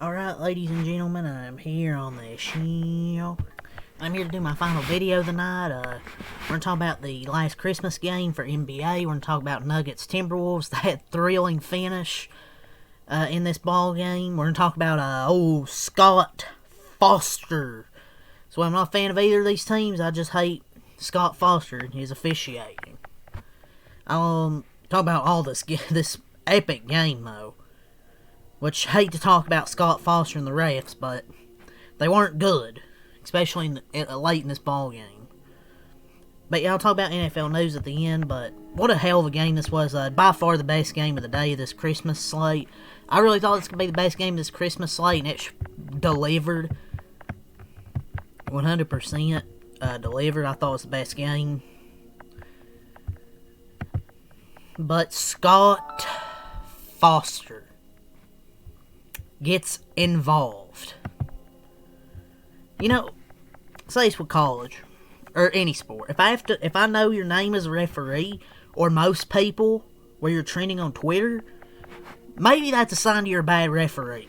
Alright, ladies and gentlemen, I'm here on the show. I'm here to do my final video tonight. We're going to talk about the last Christmas game for NBA. We're going to talk about Nuggets Timberwolves, that thrilling finish in this ball game. We're going to talk about old Scott Foster. So I'm not a fan of either of these teams. I just hate Scott Foster and his officiating. I'll talk about all this epic game, though. Which, hate to talk about Scott Foster and the refs, but they weren't good. Especially late in this ball game. But yeah, I'll talk about NFL news at the end, but what a hell of a game this was. By far the best game of the day of this Christmas slate. I really thought this could be the best game of this Christmas slate, and it delivered. 100% delivered. I thought it was the best game. But Scott Foster gets involved. You know, say it's with college or any sport. If I know your name as a referee, or most people where you're trending on Twitter, maybe that's a sign you're a bad referee.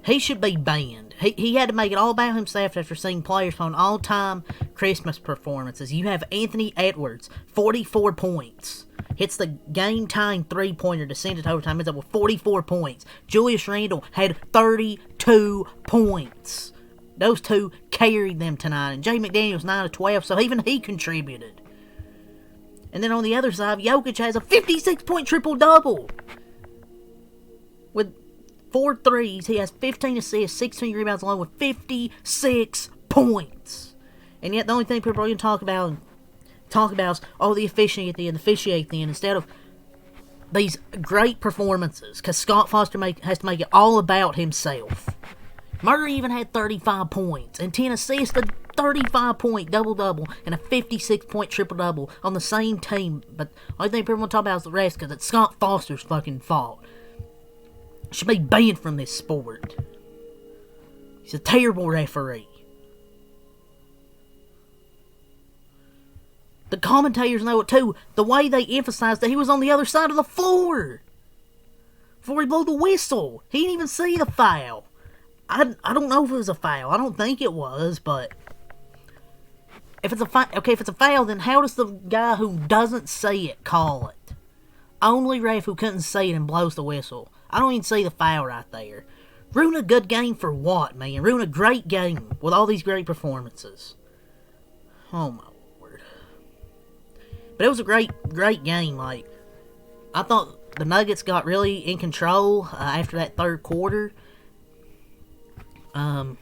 He should be banned. He had to make it all about himself after seeing players on all-time Christmas performances. You have Anthony Edwards, 44 points. Hits the game-tying three-pointer to send it to overtime. Ends up with 44 points. Julius Randle had 32 points. Those two carried them tonight. And Jay McDaniels 9 of 12, so even he contributed. And then on the other side, Jokic has a 56-point triple-double. With 4 threes, he has 15 assists, 16 rebounds along with 56 points. And yet the only thing people are going to talk about is, the officiating at the end, instead of these great performances, because Scott Foster has to make it all about himself. Murray even had 35 points and 10 assists, a 35-point double-double and a 56-point triple-double on the same team. But the only thing people want to talk about is the rest, because it's Scott Foster's fucking fault. Should be banned from this sport. He's a terrible referee. The commentators know it too. The way they emphasized that he was on the other side of the floor before he blew the whistle. He didn't even see the foul. I don't know if it was a foul. I don't think it was, but if it's a foul, then how does the guy who doesn't see it call it? Only ref who couldn't see it and blows the whistle. I don't even see the foul right there. Ruin a good game for what, man? Ruin a great game with all these great performances. Oh my Lord. But it was a great game. Like, I thought the Nuggets got really in control after that third quarter. But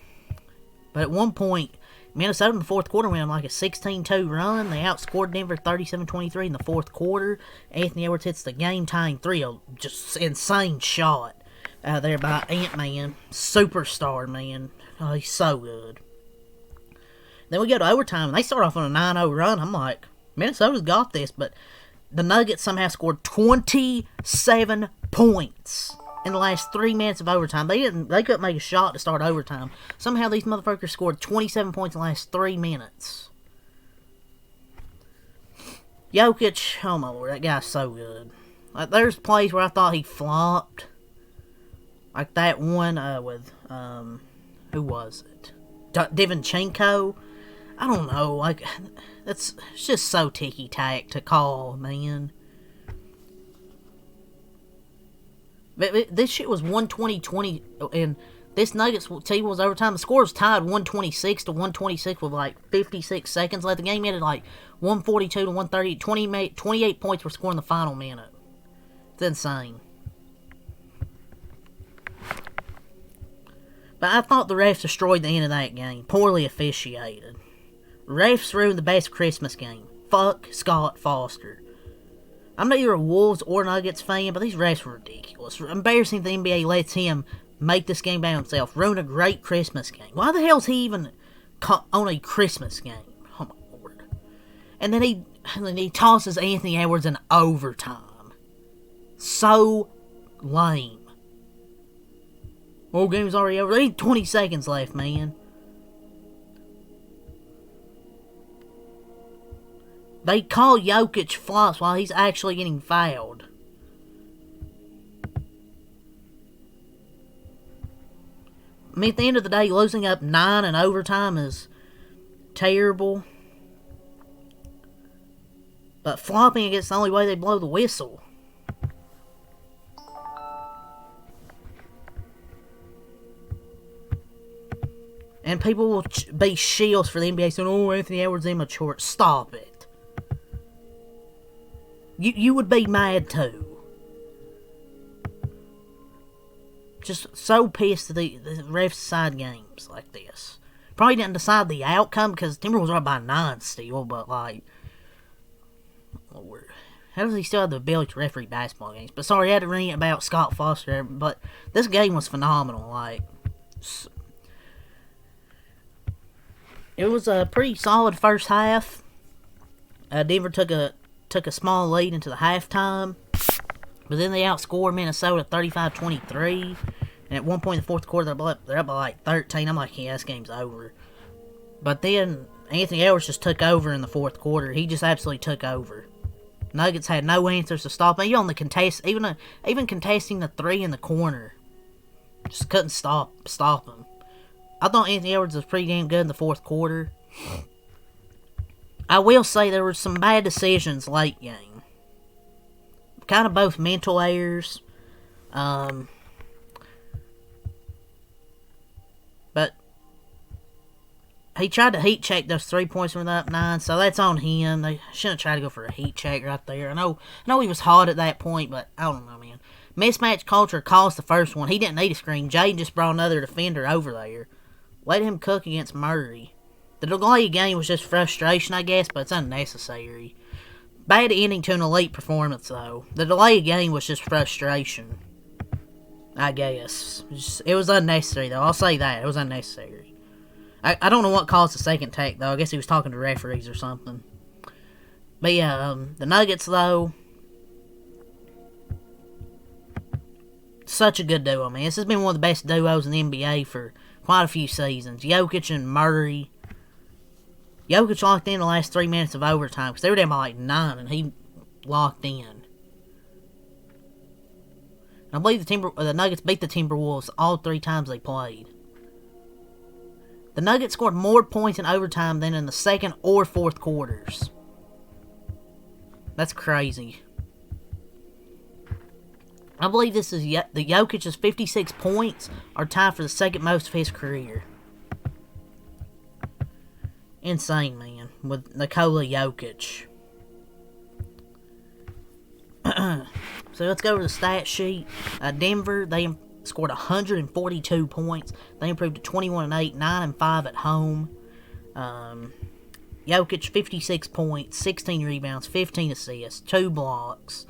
at one point, Minnesota in the fourth quarter went on like a 16-2 run. They outscored Denver 37-23 in the fourth quarter. Anthony Edwards hits the game-tying three. Just insane shot out there by Ant-Man. Superstar, man. Oh, he's so good. Then we go to overtime, and they start off on a 9-0 run. I'm like, Minnesota's got this, but the Nuggets somehow scored 27 points in the last 3 minutes of overtime. They couldn't make a shot to start overtime. Somehow these motherfuckers scored 27 points in the last 3 minutes. Jokic, oh my Lord, that guy's so good. Like, there's plays where I thought he flopped. Like that one with, who was it? Divinchenko? I don't know, like, it's just so ticky-tack to call, man. This shit was 120-20, and this Nuggets team was overtime. The score was tied 126-126 with like 56 seconds left. The game ended like 142-130. 28 points were scored in the final minute. It's insane. But I thought the refs destroyed the end of that game. Poorly officiated. Refs ruined the best Christmas game. Fuck Scott Foster. I'm not either a Wolves or Nuggets fan, but these refs were ridiculous. Embarrassing the NBA lets him make this game by himself. Ruin a great Christmas game. Why the hell is he even on a Christmas game? Oh my Lord. And then he tosses Anthony Edwards in overtime. So lame. Well, game's already over. There ain't 20 seconds left, man. They call Jokic flops while he's actually getting fouled. I mean, at the end of the day, losing up 9 in overtime is terrible. But flopping against the only way they blow the whistle. And people will be shields for the NBA saying, oh, Anthony Edwards immature. Stop it. You would be mad too. Just so pissed that the refs decide games like this. Probably didn't decide the outcome because Timberwolves are up by 9 still, but like, Lord, how does he still have the ability to referee basketball games? But sorry, I had to rant about Scott Foster, but this game was phenomenal. Like, it was a pretty solid first half. Denver took a small lead into the halftime, but then they outscored Minnesota 35-23. And at one point in the fourth quarter, they're up by like 13. I'm like, yeah, this game's over. But then Anthony Edwards just took over in the fourth quarter. He just absolutely took over. Nuggets had no answers to stop him. Even on the contest, even contesting the three in the corner, just couldn't stop him. I thought Anthony Edwards was pretty damn good in the fourth quarter. I will say there were some bad decisions late game. Kind of both mental errors. But he tried to heat check those 3 points from up 9, so that's on him. They shouldn't try to go for a heat check right there. I know he was hot at that point, but I don't know, man. Mismatch culture caused the first one. He didn't need a screen. Jaden just brought another defender over there. Let him cook against Murray. The delay game was just frustration, I guess, but it's unnecessary. Bad ending to an elite performance, though. The delay game was just frustration, I guess. It was unnecessary, though. I'll say that. It was unnecessary. I don't know what caused the second tech, though. I guess he was talking to referees or something. But yeah, the Nuggets, though, such a good duo, man. This has been one of the best duos in the NBA for quite a few seasons. Jokic and Murray. Jokic locked in the last 3 minutes of overtime because they were down by like 9 and he locked in. And I believe the Nuggets beat the Timberwolves all 3 times they played. The Nuggets scored more points in overtime than in the second or fourth quarters. That's crazy. I believe this is the Jokic's 56 points are tied for the second most of his career. Insane, man, with Nikola Jokic. So let's go over the stat sheet. Denver, they scored 142 points. They improved to 21-8, 9-5 at home. Jokic, 56 points, 16 rebounds, 15 assists, 2 blocks,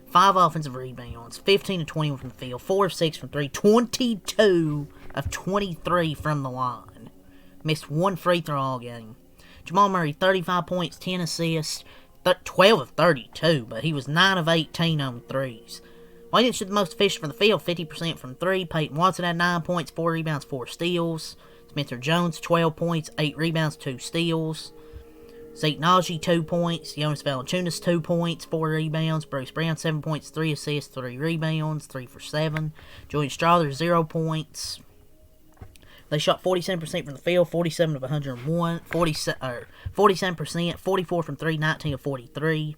5 offensive rebounds, 15-21 from the field, 4 of 6 from 3, 22 of 23 from the line. Missed 1 free throw all game. Jamal Murray, 35 points, 10 assists, 12 of 32, but he was 9 of 18 on threes. Williams was the most efficient from the field, 50% from 3. Peyton Watson had 9 points, 4 rebounds, 4 steals. Spencer Jones, 12 points, 8 rebounds, 2 steals. Zeke Naji, 2 points. Jonas Valanciunas, 2 points, 4 rebounds. Bruce Brown, 7 points, 3 assists, 3 rebounds, 3 for 7. Julian Strawther, 0 points. They shot 47% from the field, 47 of 101, 47%, 44 from 3, 19 of 43.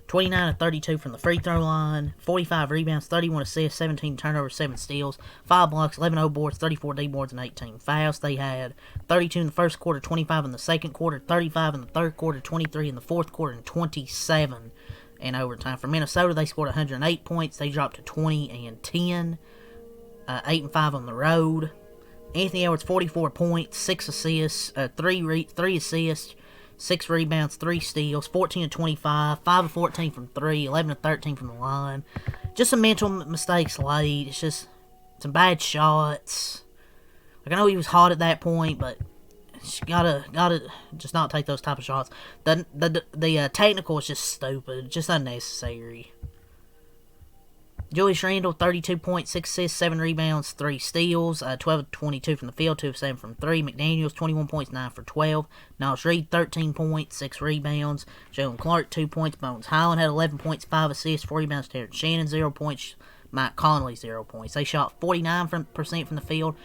29 of 32 from the free throw line, 45 rebounds, 31 assists, 17 turnovers, 7 steals, 5 blocks, 11 O-boards, 34 D-boards, and 18 fouls. They had 32 in the first quarter, 25 in the second quarter, 35 in the third quarter, 23 in the fourth quarter, and 27 in overtime. For Minnesota, they scored 108 points. They dropped to 20-10, 8-5 on the road. Anthony Edwards, 44 points, 6 assists, 3 assists, 6 rebounds, 3 steals, 14-25, 5 of 14 from 3, 11-13 from the line. Just some mental mistakes late. It's just some bad shots. Like, I know he was hot at that point, but gotta just not take those type of shots. The technical is just stupid, just unnecessary. Julius Randle, 32 points, 6 assists, 7 rebounds, 3 steals, 12 of 22 from the field, 2 of 7 from 3. McDaniels, 21 points, 9 for 12. Naz Reid, 13 points, 6 rebounds. Jalen Clark, 2 points. Bones Highland had 11 points, 5 assists, 4 rebounds. Terrence Shannon, 0 points. Mike Conley, 0 points. They shot 49% from the field.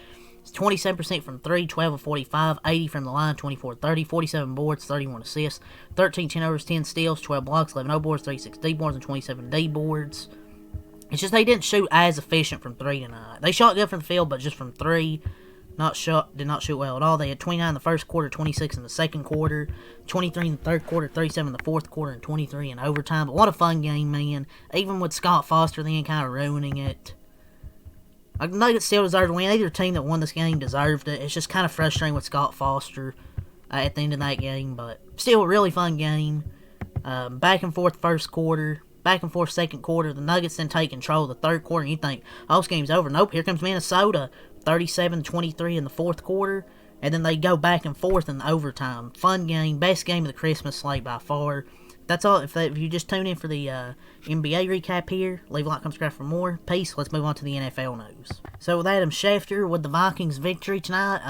27% from 3, 12 of 45, 80 from the line, 24 30, 47 boards, 31 assists, 13 turnovers, 10 steals, 12 blocks, 11 O boards, 36 D boards, and 27 D boards. It's just they didn't shoot as efficient from 3 tonight. They shot good from the field, but just from 3, did not shoot well at all. They had 29 in the first quarter, 26 in the second quarter, 23 in the third quarter, 37 in the fourth quarter, and 23 in overtime. But what a fun game, man. Even with Scott Foster then kind of ruining it. I know it still deserved to win. Either team that won this game deserved it. It's just kind of frustrating with Scott Foster at the end of that game. But still a really fun game. Back and forth first quarter. Back and forth second quarter. The Nuggets then take control of the third quarter. And you think, oh, this game's over. Nope, here comes Minnesota. 37-23 in the fourth quarter. And then they go back and forth in the overtime. Fun game. Best game of the Christmas slate by far. That's all. If you just tune in for the NBA recap here, leave a like, subscribe for more. Peace. Let's move on to the NFL news. So with Adam Schefter, with the Vikings' victory tonight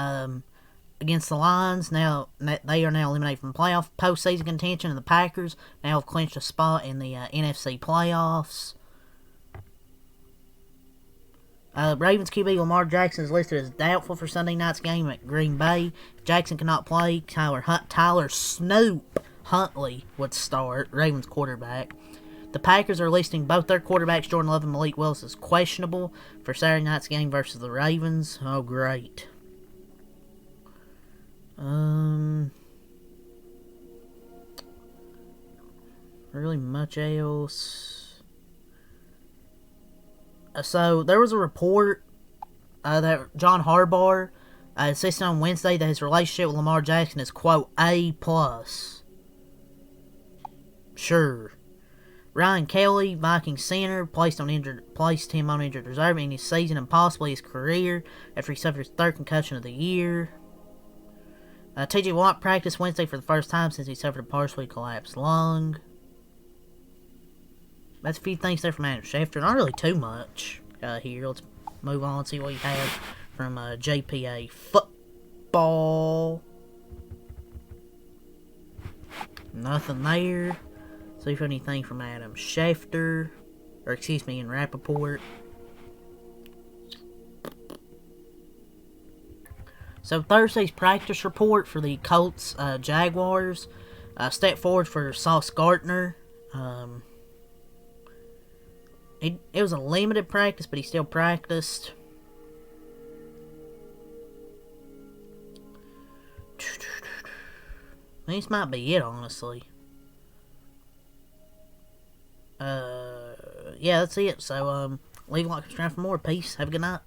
against the Lions, now they are now eliminated from playoff postseason contention, and the Packers now have clinched a spot in the NFC playoffs. Ravens QB Lamar Jackson is listed as doubtful for Sunday night's game at Green Bay. If Jackson cannot play, Tyler Snoop Huntley would start, Ravens quarterback. The Packers are listing both their quarterbacks, Jordan Love and Malik Willis, as questionable for Saturday night's game versus the Ravens. Oh, great. Really much else. So, there was a report that John Harbaugh insisted on Wednesday that his relationship with Lamar Jackson is, quote, A+. Sure. Ryan Kelly, Vikings center, placed him on injured reserve in his season and possibly his career after he suffered his third concussion of the year. T.J. Watt practiced Wednesday for the first time since he suffered a partially collapsed lung. That's a few things there from Adam Schefter. Not really too much here. Let's move on and see what you have from JPA Football. Nothing there. See if anything from Adam Schefter. Or excuse me, in Rappaport. So Thursday's practice report for the Colts Jaguars. Step forward for Sauce Gardner. It was a limited practice, but he still practiced. This might be it, honestly. Yeah, that's it. So, leave a like, subscribe for more. Peace. Have a good night.